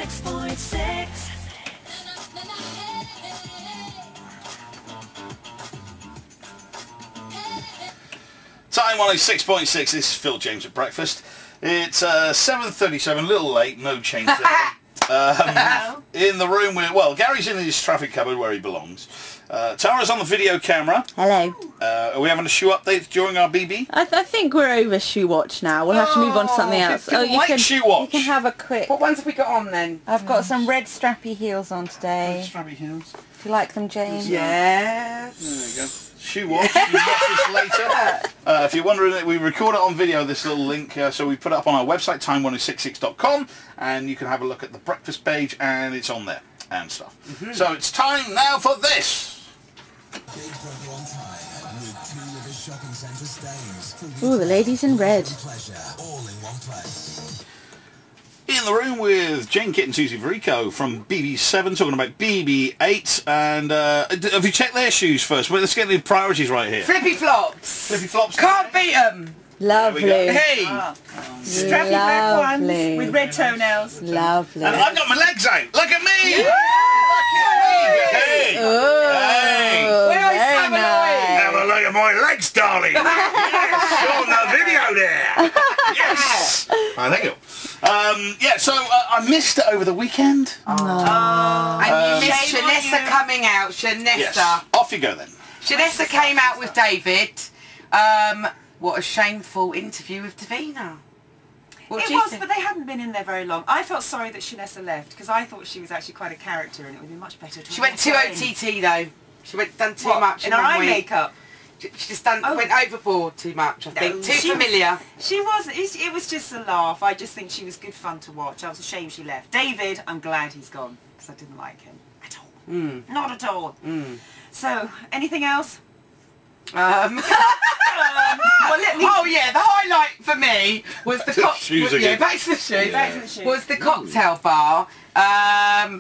106.6. Time 106.6. This is Phil James at breakfast. It's 7:37, a little late, no change there. In the room with, well, Gary's in his traffic cupboard where he belongs. Tara's on the video camera. Hello. Are we having a shoe update during our BB? I think we're over shoe watch now. We'll have to move on to something else. Shoe watch. You can have a quick. What ones have we got on then? I've got some red strappy heels on today. Strappy heels. Do you like them, James? Yes. There you go. Shoe watch. We'll watch this later. If you're wondering, we record it on video, this little link, so we put it up on our website, time1066.com, and you can have a look at the breakfast page, and it's on there and stuff. So it's time now for this. Ooh, the ladies in red. In the room with Jane, Kit and Susie Verico from BB7 talking about BB8, and have you checked their shoes first? Well, let's get the priorities right here. Flippy flops. Flippy flops. Can't beat them. Lovely. Hey. Strappy red ones with red toenails. Lovely. And I've got my legs out. Look at me. Yeah. Hey. Oh, Hey. very nice. Have a look at my legs, darling. Yes, on the video there. Yes. Thank you. Yeah, so I missed it over the weekend. And you missed Shanessa coming out. Shanessa. Yes. Off you go then. Shanessa came out with David. What a shameful interview with Davina. What do you think? But they hadn't been in there very long. I felt sorry that Shanessa left because I thought she was actually quite a character and it would be much better to. She went too OTT though. She done too much in her eye week. makeup. She just went overboard too much, I think. No, too familiar. She was. It was just a laugh. I just think she was good fun to watch. I was ashamed she left. David, I'm glad he's gone because I didn't like him at all. Not at all. So, anything else? Well, oh yeah, the highlight for me was the Shoes again. back to the shoes. Back to the shoes. Was the cocktail bar.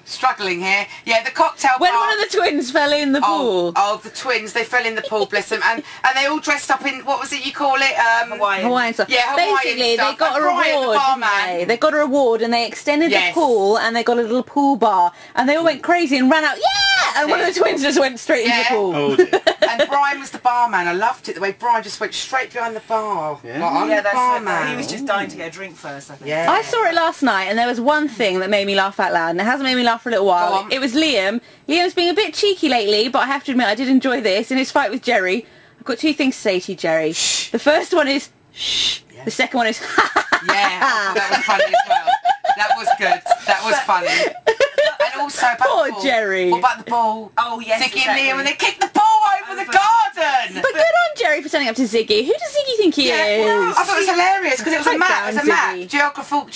Struggling here. Yeah, the cocktail When bar. one of the twins fell in the pool. Oh, the twins, they fell in the pool, bless them. And they all dressed up in, what was it you call it? Hawaiian stuff. Yeah, Hawaiian Basically, stuff. they got And a Brian, the reward. barman. They got a reward, and they extended the pool, and they got a little pool bar, and they all went crazy and ran out. Yeah! And one of the twins just went straight into the pool. Oh dear. And Brian was the barman. I loved it the way Brian just went straight behind the bar. Yeah. Like, I'm the That's barman. he was just dying to get a drink first, I think. Yeah. I saw it last night, and there was one thing that made me laugh out loud, and it hasn't made me laugh for a little Go while. on. It was Liam. Liam's being a bit cheeky lately, but I have to admit I did enjoy this. In his fight with Jerry, I've got two things to say to you, Jerry. Shh. The first one is shh. Yeah. The second one is Yeah, that was funny as well. That was good. That was funny. And also about Poor the ball. Jerry. What about the ball? Oh yes, Ziggy exactly. and Liam, and they kicked the ball over the garden. But good on Jerry for standing up to Ziggy. Who does Ziggy think he is? Well, I thought it was hilarious because it was a Pipe map. It was a down, map. Ziggy. Geographical.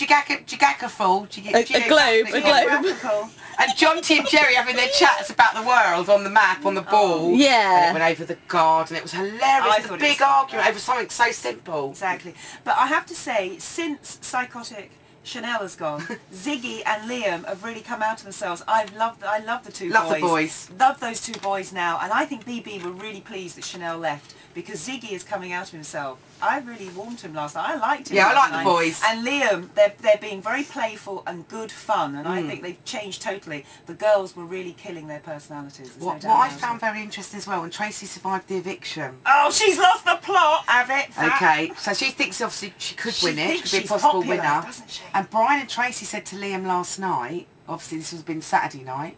A globe. Geographical. And John T and Jerry having their chats about the world on the map, on the ball. Yeah. And it went over the garden. It was hilarious. I It was thought a it big was argument over something so simple. Exactly. But I have to say, since Psychotic Chanel has gone, Ziggy and Liam have really come out of themselves. I love the two boys. Love the boys. Love those two boys now. And I think BB were really pleased that Chanel left because Ziggy is coming out of himself. I really warmed him last night. I liked him. Yeah, I last like the night. boys. And Liam, they're being very playful and good fun. And I think they've changed totally. The girls were really killing their personalities. There's no What doubt I about found it. very interesting as well, when Tracy survived the eviction. Oh, she's lost the plot. Have it. Okay, so she thinks obviously she could She win it, thinks could be a she's possible popular, winner. doesn't she? And Brian and Tracy said to Liam last night, obviously this has been Saturday night,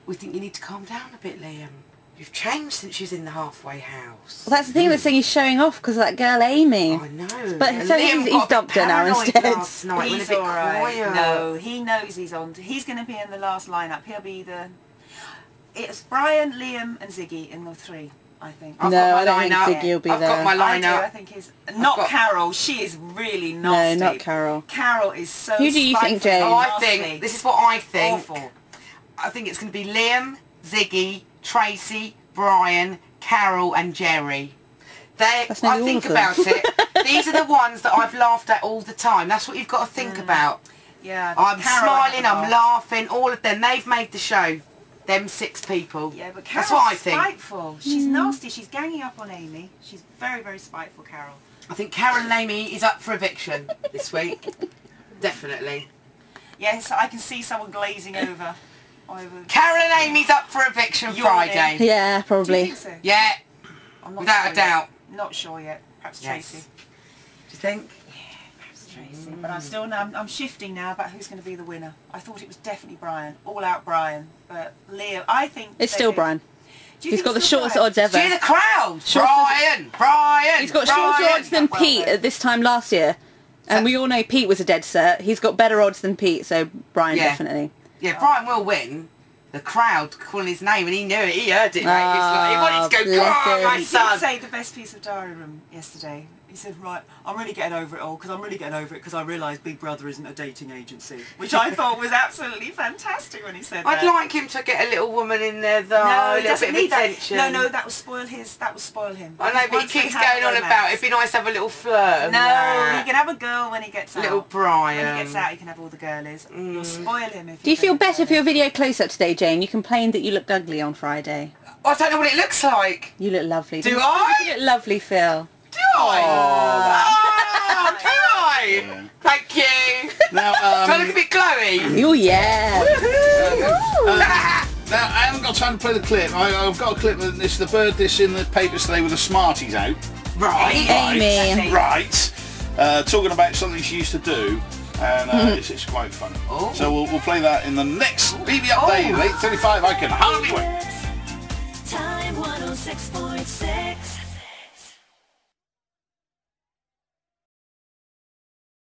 we think you need to calm down a bit, Liam. You've changed since she was in the halfway house. Well, that's the thing. They're saying he's showing off because of that girl Amy. I know. But And so Liam he's got a bit dumped her now paranoid instead. Last night, went a He's bit all right. quiet. No, he knows he's on. He's going to be in the last lineup. He'll be the. It's Brian, Liam, and Ziggy in the three. I think. I've No, got my I don't think lineup. Ziggy will be I've there. got my I do. I lineup. think he's not got- Carol. She is really No, nasty. not Carol. Carol is so. Who do you think, spiteful Jane? and Oh, I nasty. think, this is what I think. Awful. I think it's going to be Liam, Ziggy, Tracy, Brian, Carol and Jerry. That's I nearly all think of them. about it. These are the ones that I've laughed at all the time. That's what you've got to think about. Yeah. I'm Carol smiling, had a I'm laugh. laughing, all of them. They've made the show. Them 6 people. Yeah, but Carol's that's what I think. spiteful. She's nasty. She's ganging up on Amy. She's very, very spiteful, Carol. I think Karen Lamey is up for eviction this week. Definitely. Yes, I can see someone glazing over. Carol and Amy's up for eviction Friday. Yeah, probably. Do you think so? Yeah, I'm not without sure a doubt. Yet. Not sure yet. Perhaps Yes. Tracy. Do you think? Perhaps Tracy. But I'm still I'm shifting now about who's going to be the winner. I thought it was definitely Brian, all out Brian, but Leo. I think It's still Brian. Do you He's think got the it's still shortest Brian? odds ever. See the crowd. Brian. He's got shorter odds than Well Pete then. at this time last year. And we all know Pete was a dead cert. He's got better odds than Pete, so Brian definitely. Yeah, Brian will win. The crowd calling his name, and he knew it. He heard it. Mate. He wanted to go, bless "Come on, him." my He son." did say the best piece of diary room yesterday. He said, right, I'm really getting over it all because I'm really getting over it because I realised Big Brother isn't a dating agency, which I thought was absolutely fantastic when he said that. I'd like him to get a little woman in there though, No, a he little doesn't bit of need that. attention. No, that would spoil his. That would spoil him. I know, but he Once they keeps have going on romance- about it'd be nice to have a little flirt. and No, that. he can have a girl when he gets out. Little Brian. When he gets out, he can have all the girlies. You'll spoil him if. Do you feel better for your video close-up today, Jane? You complained that you looked ugly on Friday. I don't know what it looks like. You look lovely. Do You I? look lovely, Phil. Do I? Oh, do I? Yeah. Thank you. Now, Do I look a bit glowy? Oh, yeah. now, I haven't got time to play the clip. I've got a clip of this, the bird this in the papers today with the Smarties out. Right. Amy. Right. Talking about something she used to do. And it's quite fun. Oh. So we'll play that in the next BB update, 8:35. I can hardly wait. Time 106.6.